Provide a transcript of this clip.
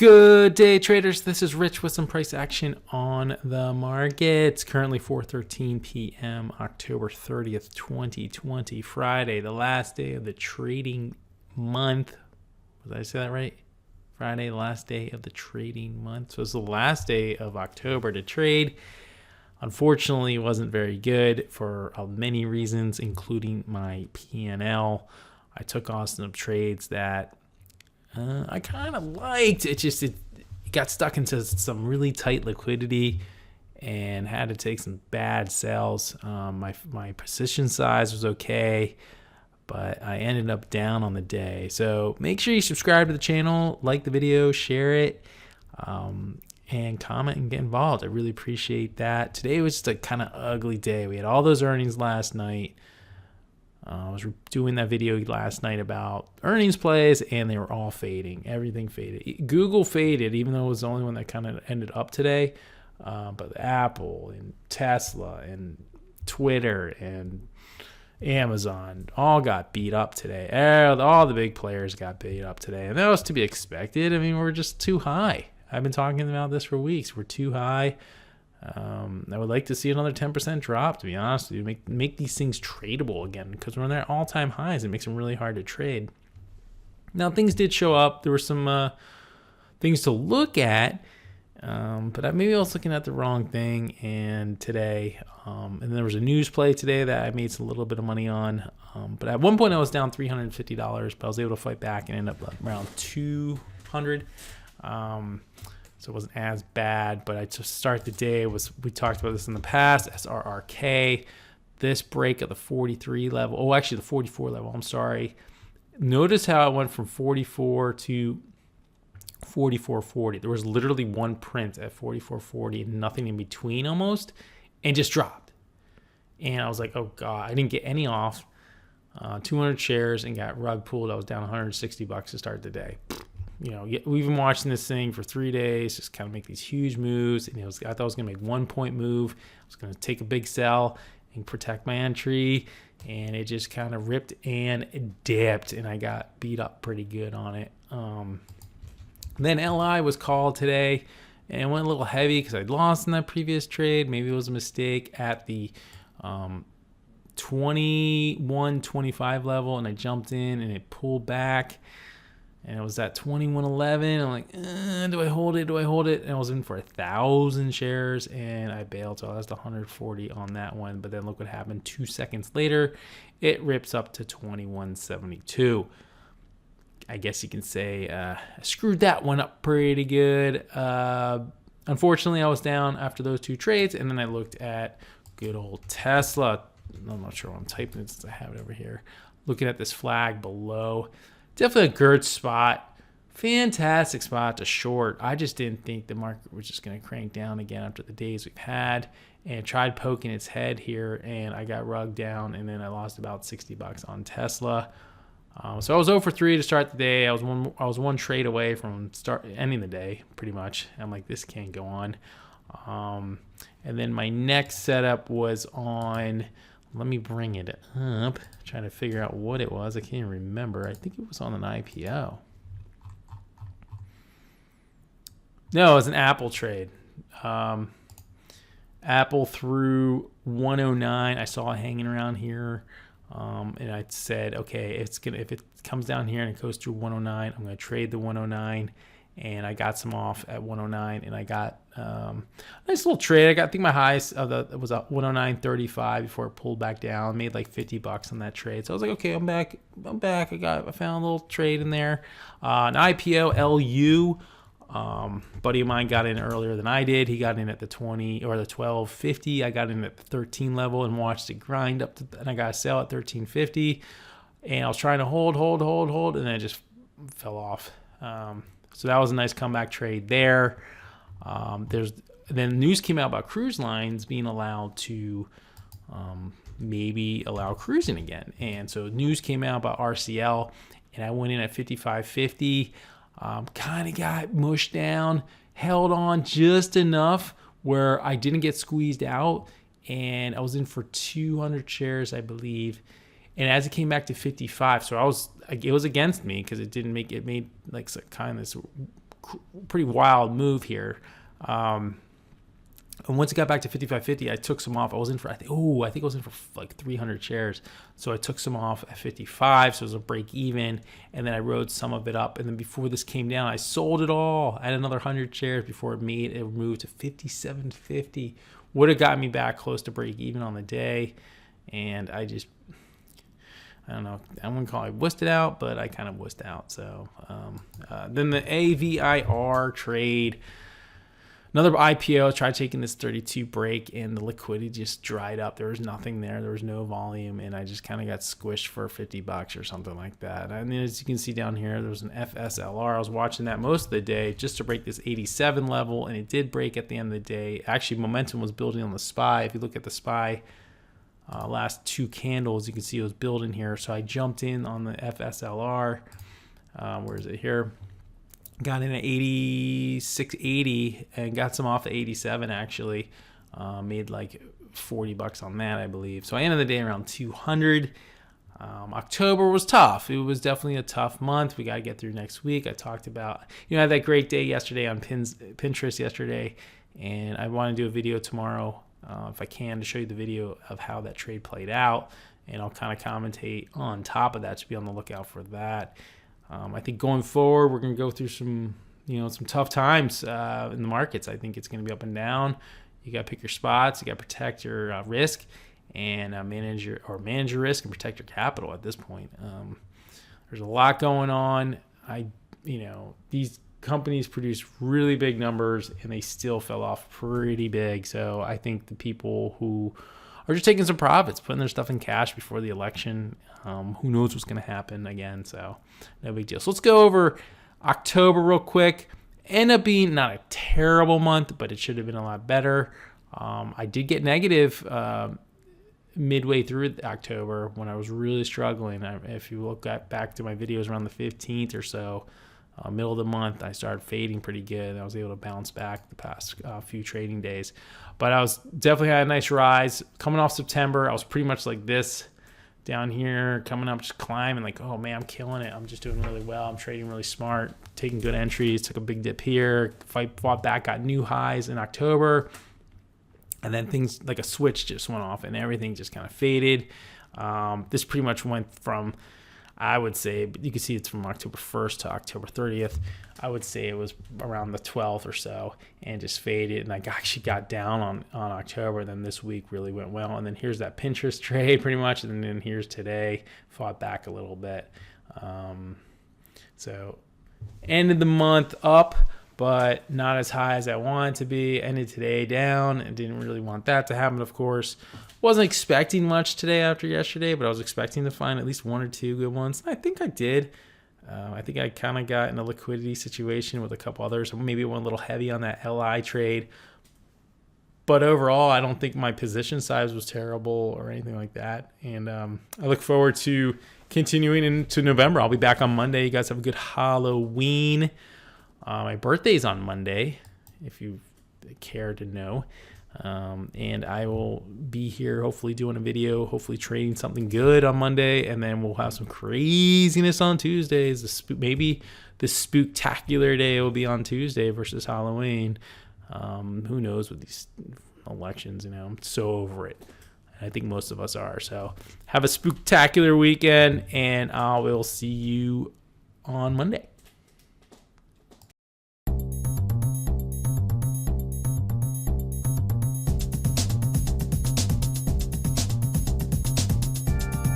Good day, traders. This is Rich with some price action on the markets. Currently 4:13 p.m., October 30th, 2020, Friday, the last day of the trading month. Did I say that right? Friday, the last day of the trading month. So it's the last day of October to trade. Unfortunately, it wasn't very good for many reasons, including my P&L. I took on some trades that I kind of liked. It got stuck into some really tight liquidity and had to take some bad sells. My position size was okay, but I ended up down on the day. So make sure you subscribe to the channel, like the video, share it, and comment and get involved. I really appreciate that. Today was just a kind of ugly day. We had all those earnings last night. I was doing that video last night about earnings plays, and they were all fading. Everything faded. Google faded, even though it was the only one that kind of ended up today. But Apple and Tesla and Twitter and Amazon all got beat up today. All the big players got beat up today, and that was to be expected. I mean, we're just too high. I've been talking about this for weeks. We're too high. I would like to see another 10% drop, to be honest with you. Make these things tradable again, because we're on their all-time highs. It makes them really hard to trade. Now, things did show up. There were some things to look at, but maybe I was looking at the wrong thing. And today, and there was a news play today that I made a little bit of money on. But at one point, I was down $350, but I was able to fight back and end up around $200. So it wasn't as bad, but I just start the day we talked about this in the past, SRRK, this break of the 43 level, actually the 44 level, I'm sorry. Notice how it went from 44 to 44.40. There was literally one print at 44.40 and nothing in between almost, and just dropped. And I was like, oh God, I didn't get any off, 200 shares and got rug pulled. I was down $160 to start the day. You know, we've been watching this thing for 3 days, just kind of make these huge moves. And I thought I was going to make 1 point move. I was going to take a big sell and protect my entry. And it just kind of ripped and dipped. And I got beat up pretty good on it. Then LI was called today. And it went a little heavy because I'd lost in that previous trade. Maybe it was a mistake at the 21.25 level. And I jumped in and it pulled back. And it was at 21.11. I'm like, do I hold it? And I was in for 1,000 shares, and I bailed. So I lost 140 on that one. But then look what happened. 2 seconds later, it rips up to 21.72. I guess you can say I screwed that one up pretty good. Unfortunately, I was down after those two trades, and then I looked at good old Tesla. I'm not sure what I'm typing since I have it over here. Looking at this flag below. Definitely a good spot. Fantastic spot to short. I just didn't think the market was just going to crank down again after the days we've had, and tried poking its head here, and I got rugged down, and then I lost about $60 on Tesla. So I was 0 for 3 to start the day. I was one trade away from ending the day pretty much. I'm like, this can't go on. And then my next setup was on. Let me bring it up. Trying to figure out what it was. I can't even remember. I think it was on an IPO. No, it was an Apple trade. Apple through 109. I saw it hanging around here. And I said, okay, if it comes down here and it goes through 109, I'm going to trade the 109. And I got some off at 109, and I got a nice little trade. I think my highest it was at 109.35 before it pulled back down. Made like $50 on that trade. So I was like, okay, I'm back. I found a little trade in there. An IPO LU. Buddy of mine got in earlier than I did. He got in at the 20 or the 12.50. I got in at the 13 level and watched it grind up and I got a sell at 13.50. And I was trying to hold, and then it just fell off. So that was a nice comeback trade there. Then news came out about cruise lines being allowed to maybe allow cruising again. And so news came out about RCL, and I went in at 55.50. Kind of got mushed down, held on just enough where I didn't get squeezed out, and I was in for 200 shares, I believe. And as it came back to 55, so it was against me because it made like kind of this pretty wild move here. And once it got back to 55.50, I took some off. I was in for, I think I was in for like 300 shares. So I took some off at 55, so it was a break even. And then I rode some of it up. And then before this came down, I sold it all. I had another 100 shares before it moved to 57.50. Would have gotten me back close to break even on the day. And I don't know. I wouldn't call it wussed it out, but I kind of wussed out. So then the AVRO trade. Another IPO, tried taking this 32 break, and the liquidity just dried up. There was nothing there. There was no volume, and I just kind of got squished for $50 or something like that. And as you can see down here, there was an FSLR. I was watching that most of the day just to break this 87 level, and it did break at the end of the day. Actually, momentum was building on the SPY. If you look at the SPY last two candles, you can see it was building here. So I jumped in on the FSLR. Where is it here? Got in at 86.80 and got some off at 87 actually. Made like $40 on that, I believe. So I ended the day around 200. October was tough. It was definitely a tough month. We got to get through next week. I talked about, I had that great day yesterday on Pinterest yesterday, and I want to do a video tomorrow if I can to show you the video of how that trade played out, and I'll kind of commentate on top of that, so be on the lookout for that. I think going forward, we're going to go through some tough times in the markets. I think it's going to be up and down. You got to pick your spots. You got to protect your risk and manage your risk and protect your capital at this point. There's a lot going on. These companies produce really big numbers and they still fell off pretty big. So I think the people who are just taking some profits, putting their stuff in cash before the election. Who knows what's going to happen again, so no big deal. So let's go over October real quick. Ended up being not a terrible month, but it should have been a lot better. I did get negative midway through October when I was really struggling. If you look back to my videos around the 15th or so, middle of the month, I started fading pretty good. I was able to bounce back the past few trading days. But I was definitely had a nice rise. Coming off September, I was pretty much like this down here, coming up, just climbing, like, oh man, I'm killing it. I'm just doing really well. I'm trading really smart, taking good entries, took a big dip here, fought back, got new highs in October. And then things like a switch just went off and everything just kind of faded. This pretty much went from, I would say, you can see it's from October 1st to October 30th. I would say it was around the 12th or so and just faded. And I actually got down on October. Then this week really went well. And then here's that Pinterest trade pretty much. And then here's today, fought back a little bit. So ended the month up, but not as high as I wanted to be. Ended today down and didn't really want that to happen, of course. Wasn't expecting much today after yesterday, but I was expecting to find at least one or two good ones. I think I did. I think I kind of got in a liquidity situation with a couple others. Maybe went a little heavy on that LI trade. But overall, I don't think my position size was terrible or anything like that. And I look forward to continuing into November. I'll be back on Monday. You guys have a good Halloween. My birthday's on Monday, if you care to know. And I will be here hopefully doing a video, hopefully trading something good on Monday, and then we'll have some craziness on Tuesdays. Maybe the spooktacular day will be on Tuesday versus Halloween. Who knows with these elections, I'm so over it. I think most of us are. So have a spooktacular weekend, and I will see you on Monday.